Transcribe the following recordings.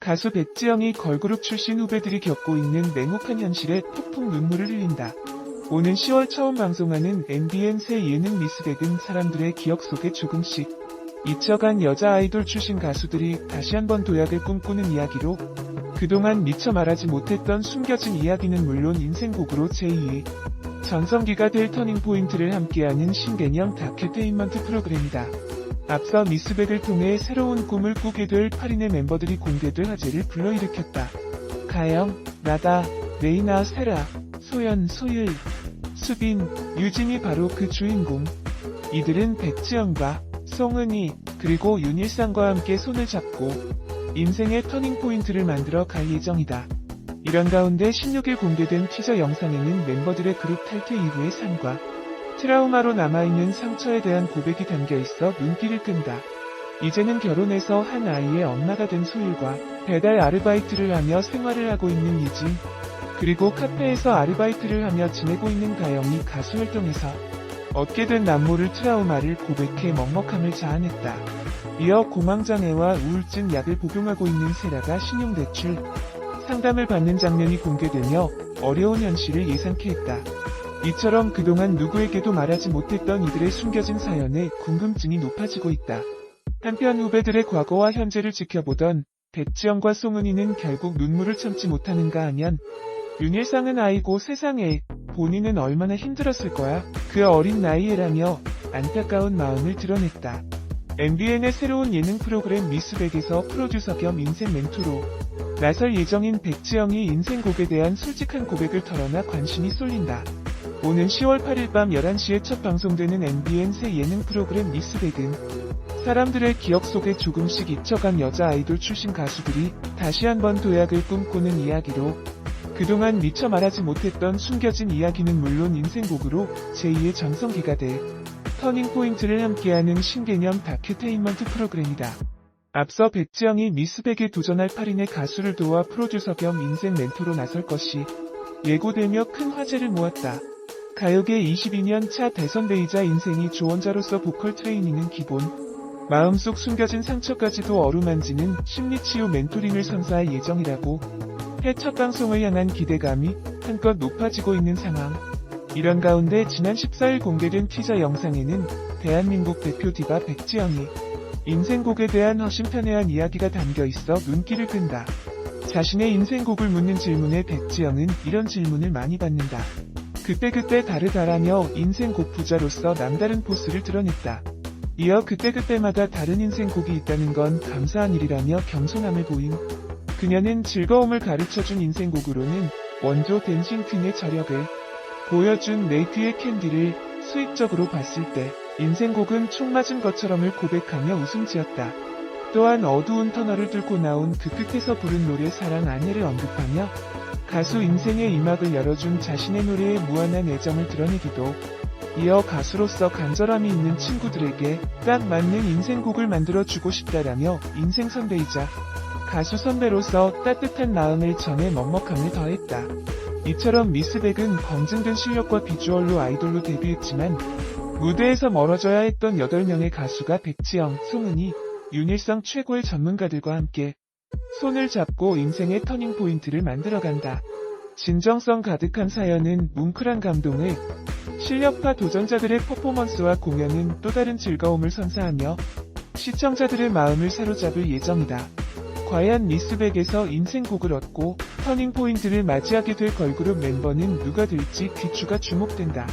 가수 백지영이 걸그룹 출신 후배들이 겪고 있는 냉혹한 현실에 폭풍 눈물을 흘린다. 오는 10월 처음 방송하는 MBN 새 예능 미스백은 사람들의 기억 속에 조금씩 잊혀간 여자 아이돌 출신 가수들이 다시 한번 도약을 꿈꾸는 이야기로, 그동안 미처 말하지 못했던 숨겨진 이야기는 물론 인생곡으로 제2의 전성기가 될 터닝포인트를 함께하는 신개념 다큐테인먼트 프로그램이다. 앞서 미스백을 통해 새로운 꿈을 꾸게 될 8인의 멤버들이 공개될 화제를 불러일으켰다. 가영, 나다, 레이나, 세라, 소연, 소율, 수빈, 유진이 바로 그 주인공. 이들은 백지영과 송은이, 그리고 윤일상과 함께 손을 잡고 인생의 터닝포인트를 만들어 갈 예정이다. 이런 가운데 16일 공개된 티저 영상에는 멤버들의 그룹 탈퇴 이후의 삶과 트라우마로 남아있는 상처에 대한 고백이 담겨있어 눈길을 끈다. 이제는 결혼해서 한 아이의 엄마가 된 소율과 배달 아르바이트를 하며 생활을 하고 있는 유진, 그리고 카페에서 아르바이트를 하며 지내고 있는 가영이 가수 활동에서 얻게 된 남모를 트라우마를 고백해 먹먹함을 자아냈다. 이어 공황장애와 우울증 약을 복용하고 있는 세라가 신용대출 상담을 받는 장면이 공개되며 어려운 현실을 예상케 했다. 이처럼 그동안 누구에게도 말하지 못했던 이들의 숨겨진 사연에 궁금증이 높아지고 있다. 한편 후배들의 과거와 현재를 지켜보던 백지영과 송은이는 결국 눈물을 참지 못하는가 하면, 윤일상은 아이고 세상에, 본인은 얼마나 힘들었을 거야, 그 어린 나이에라며 안타까운 마음을 드러냈다. MBN의 새로운 예능 프로그램 미스백에서 프로듀서 겸 인생 멘토로 나설 예정인 백지영이 인생곡에 대한 솔직한 고백을 털어놔 관심이 쏠린다. 오는 10월 8일 밤 11시에 첫 방송되는 MBN 새 예능 프로그램 미스백은 사람들의 기억 속에 조금씩 잊혀간 여자 아이돌 출신 가수들이 다시 한번 도약을 꿈꾸는 이야기로, 그동안 미처 말하지 못했던 숨겨진 이야기는 물론 인생곡으로 제2의 전성기가 될 터닝포인트를 함께하는 신개념 다큐테인먼트 프로그램이다. 앞서 백지영이 미스백에 도전할 8인의 가수를 도와 프로듀서 겸 인생 멘토로 나설 것이 예고되며 큰 화제를 모았다. 가요계 22년 차 대선배이자 인생이 조언자로서 보컬 트레이닝은 기본, 마음속 숨겨진 상처까지도 어루만지는 심리치유 멘토링을 선사할 예정이라고 해 첫 방송을 향한 기대감이 한껏 높아지고 있는 상황. 이런 가운데 지난 14일 공개된 티저 영상에는 대한민국 대표 디바 백지영이 인생곡에 대한 허심탄회한 이야기가 담겨있어 눈길을 끈다. 자신의 인생곡을 묻는 질문에 백지영은 이런 질문을 많이 받는다. 그때그때 다르다라며 인생곡 부자로서 남다른 포스를 드러냈다. 이어 그때그때마다 다른 인생곡이 있다는 건 감사한 일이라며 겸손함을 보인 그녀는 즐거움을 가르쳐준 인생곡으로는 원조 댄싱 퀸의 저력을 보여준 네이트의 캔디를 수익적으로 봤을 때 인생곡은 총 맞은 것처럼을 고백하며 웃음 지었다. 또한 어두운 터널을 뚫고 나온 그 끝에서 부른 노래 사랑 아내를 언급하며 가수 인생의 이막을 열어준 자신의 노래에 무한한 애정을 드러내기도, 이어 가수로서 간절함이 있는 친구들에게 딱 맞는 인생곡을 만들어주고 싶다라며 인생 선배이자 가수 선배로서 따뜻한 마음을 전해 먹먹함을 더했다. 이처럼 미스백은 검증된 실력과 비주얼로 아이돌로 데뷔했지만 무대에서 멀어져야 했던 8명의 가수가 백지영, 송은이, 윤일상 최고의 전문가들과 함께 손을 잡고 인생의 터닝포인트를 만들어간다. 진정성 가득한 사연은 뭉클한 감동을, 실력파 도전자들의 퍼포먼스와 공연은 또 다른 즐거움을 선사하며 시청자들의 마음을 사로잡을 예정이다. 과연 미스백에서 인생곡을 얻고 터닝포인트를 맞이하게 될 걸그룹 멤버는 누가 될지 귀추가 주목된다.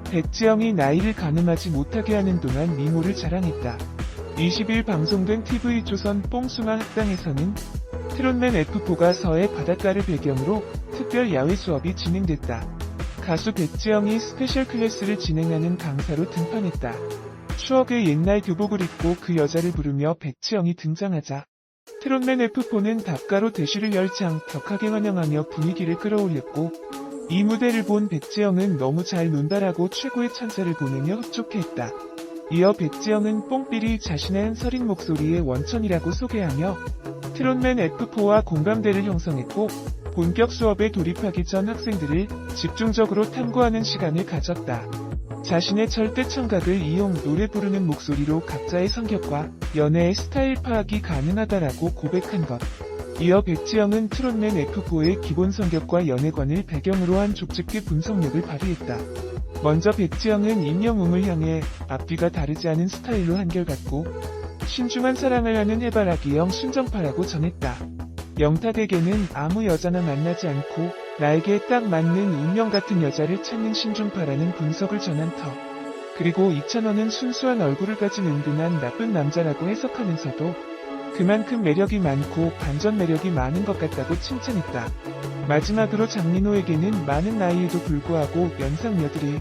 백지영이 나이를 가늠하지 못하게 하는 동안 미모를 자랑했다. 20일 방송된 TV조선 뽕숭아 학당에서는 트롯맨 F4가 서해 바닷가를 배경으로 특별 야외 수업이 진행됐다. 가수 백지영이 스페셜 클래스를 진행하는 강사로 등판했다. 추억의 옛날 교복을 입고 그 여자를 부르며 백지영이 등장하자 트롯맨 F4는 답가로 대시를 열창 격하게 환영하며 분위기를 끌어올렸고, 이 무대를 본 백지영은 너무 잘 논다라고 최고의 찬사를 보내며 흡족해했다. 이어 백지영은 뽕삐리 자신의 한서린 목소리의 원천이라고 소개하며 트롯맨 F4와 공감대를 형성했고, 본격 수업에 돌입하기 전 학생들을 집중적으로 탐구하는 시간을 가졌다. 자신의 절대 청각을 이용 노래 부르는 목소리로 각자의 성격과 연애의 스타일 파악이 가능하다라고 고백한 것. 이어 백지영은 트롯맨 F4의 기본 성격과 연애관을 배경으로 한 족집게 분석력을 발휘했다. 먼저 백지영은 임영웅을 향해 앞뒤가 다르지 않은 스타일로 한결같고 신중한 사랑을 하는 해바라기형 순정파라고 전했다. 영탁에게는 아무 여자나 만나지 않고 나에게 딱 맞는 운명 같은 여자를 찾는 신중파라는 분석을 전한 터. 그리고 이찬원은 순수한 얼굴을 가진 은근한 나쁜 남자라고 해석하면서도 그만큼 매력이 많고 반전 매력이 많은 것 같다고 칭찬했다. 마지막으로 장민호에게는 많은 나이에도 불구하고 연상녀들이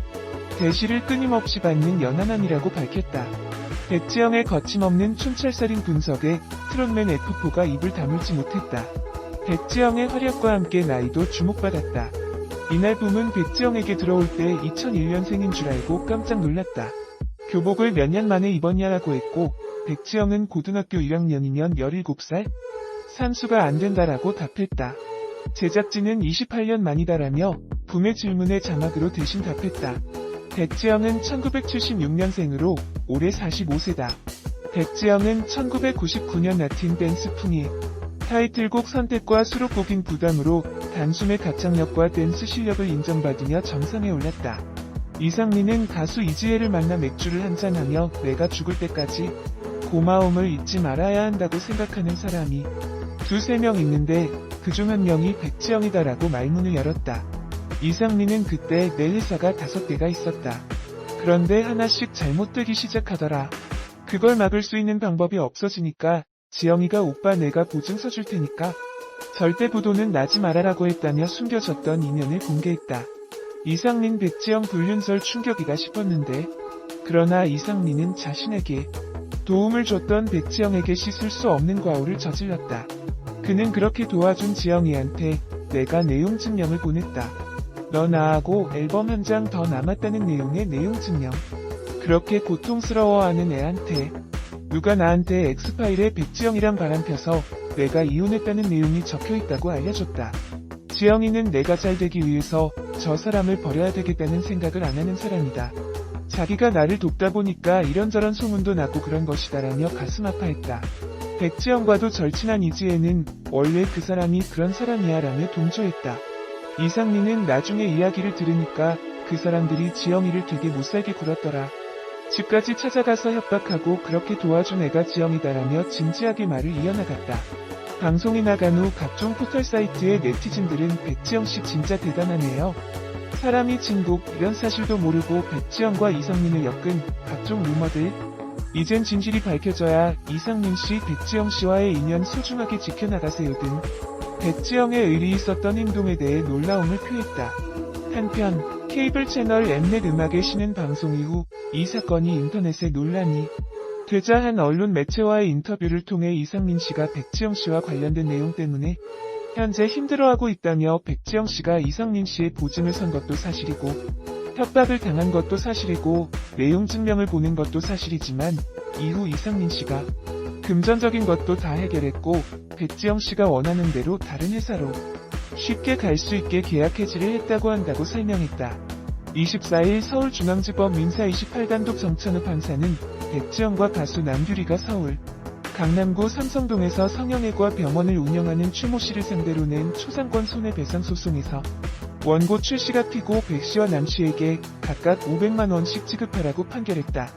대시를 끊임없이 받는 연하남이라고 밝혔다. 백지영의 거침없는 촌철살인 분석에 트롯맨 F4가 입을 다물지 못했다. 백지영의 활약과 함께 나이도 주목받았다. 이날 붐은 백지영에게 들어올 때 2001년생인 줄 알고 깜짝 놀랐다. 교복을 몇 년 만에 입었냐라고 했고 백지영은 고등학교 1학년이면 17살? 산수가 안 된다라고 답했다. 제작진은 28년 만이다라며 붐의 질문에 자막으로 대신 답했다. 백지영은 1976년생으로 올해 45세다. 백지영은 1999년 나틴 댄스 풍이 타이틀곡 선택과 수록곡인 부담으로 단숨에 가창력과 댄스 실력을 인정받으며 정상에 올랐다. 이상민은 가수 이지혜를 만나 맥주를 한잔하며 내가 죽을 때까지 고마움을 잊지 말아야 한다고 생각하는 사람이 두세 명 있는데 그중 한 명이 백지영이다라고 말문을 열었다. 이상민은 그때 내 회사가 5개가 있었다. 그런데 하나씩 잘못되기 시작하더라. 그걸 막을 수 있는 방법이 없어지니까 지영이가 오빠 내가 보증서 줄 테니까 절대 부도는 나지 말아라고 했다며 숨겨졌던 인연을 공개했다. 이상민 백지영 불륜설 충격이다 싶었는데 그러나 이상민은 자신에게 도움을 줬던 백지영에게 씻을 수 없는 과오를 저질렀다. 그는 그렇게 도와준 지영이한테 내가 내용 증명을 보냈다. 너 나하고 앨범 한 장 더 남았다는 내용의 내용 증명. 그렇게 고통스러워하는 애한테 누가 나한테 엑스파일에 백지영이란 바람 펴서 내가 이혼했다는 내용이 적혀있다고 알려줬다. 지영이는 내가 잘 되기 위해서 저 사람을 버려야 되겠다는 생각을 안 하는 사람이다. 자기가 나를 돕다 보니까 이런저런 소문도 나고 그런 것이다라며 가슴 아파했다. 백지영과도 절친한 이지혜는 원래 그 사람이 그런 사람이야 라며 동조했다. 이상민은 나중에 이야기를 들으니까 그 사람들이 지영이를 되게 못살게 굴었더라. 집까지 찾아가서 협박하고 그렇게 도와준 애가 지영이다라며 진지하게 말을 이어나갔다. 방송이 나간 후 각종 포털 사이트의 네티즌들은 백지영씨 진짜 대단하네요. 사람이 진국 이런 사실도 모르고 백지영과 이상민을 엮은 각종 루머들. 이젠 진실이 밝혀져야 이상민씨 백지영씨와의 인연 소중하게 지켜나가세요 등 백지영의 의리 있었던 행동에 대해 놀라움을 표했다. 한편 케이블 채널 엠넷 음악의 신은 방송 이후 이 사건이 인터넷에 논란이 되자 한 언론 매체와의 인터뷰를 통해 이상민씨가 백지영씨와 관련된 내용 때문에 현재 힘들어하고 있다며 백지영씨가 이상민씨의 보증을 선 것도 사실이고 협박을 당한 것도 사실이고 내용 증명을 보낸 것도 사실이지만 이후 이상민씨가 금전적인 것도 다 해결했고 백지영씨가 원하는 대로 다른 회사로 쉽게 갈 수 있게 계약 해지를 했다고 한다고 설명했다. 24일 서울중앙지법 민사 28단독 정찬우 판사는 백지영과 가수 남규리가 서울 강남구 삼성동에서 성형외과 병원을 운영하는 추모씨를 상대로 낸 초상권 손해배상 소송에서 원고 최씨가 피고 백씨와 남씨에게 각각 500만원씩 지급하라고 판결했다.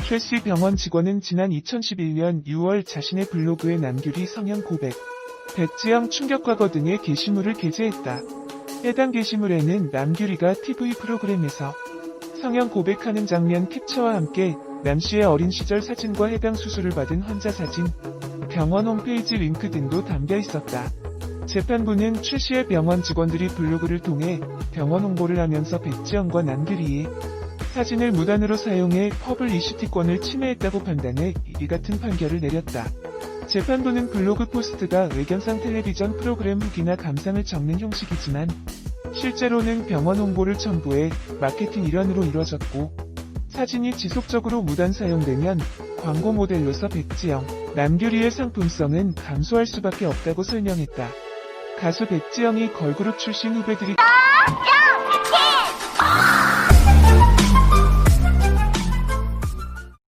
최씨 병원 직원은 지난 2011년 6월 자신의 블로그에 남규리 성형 고백, 백지영 충격과거 등의 게시물을 게재했다. 해당 게시물에는 남규리가 TV 프로그램에서 성형 고백하는 장면 캡처와 함께 남씨의 어린 시절 사진과 해당 수술을 받은 환자 사진, 병원 홈페이지 링크 등도 담겨 있었다. 재판부는 최씨의 병원 직원들이 블로그를 통해 병원 홍보를 하면서 백지영과 남규리의 사진을 무단으로 사용해 퍼블리시티권을 침해했다고 판단해 이 같은 판결을 내렸다. 재판부는 블로그 포스트가 외견상 텔레비전 프로그램 후기나 감상을 적는 형식이지만 실제로는 병원 홍보를 첨부해 마케팅 일환으로 이뤄졌고 사진이 지속적으로 무단 사용되면 광고 모델로서 백지영, 남규리의 상품성은 감소할 수밖에 없다고 설명했다. 가수 백지영이 걸그룹 출신 후배들이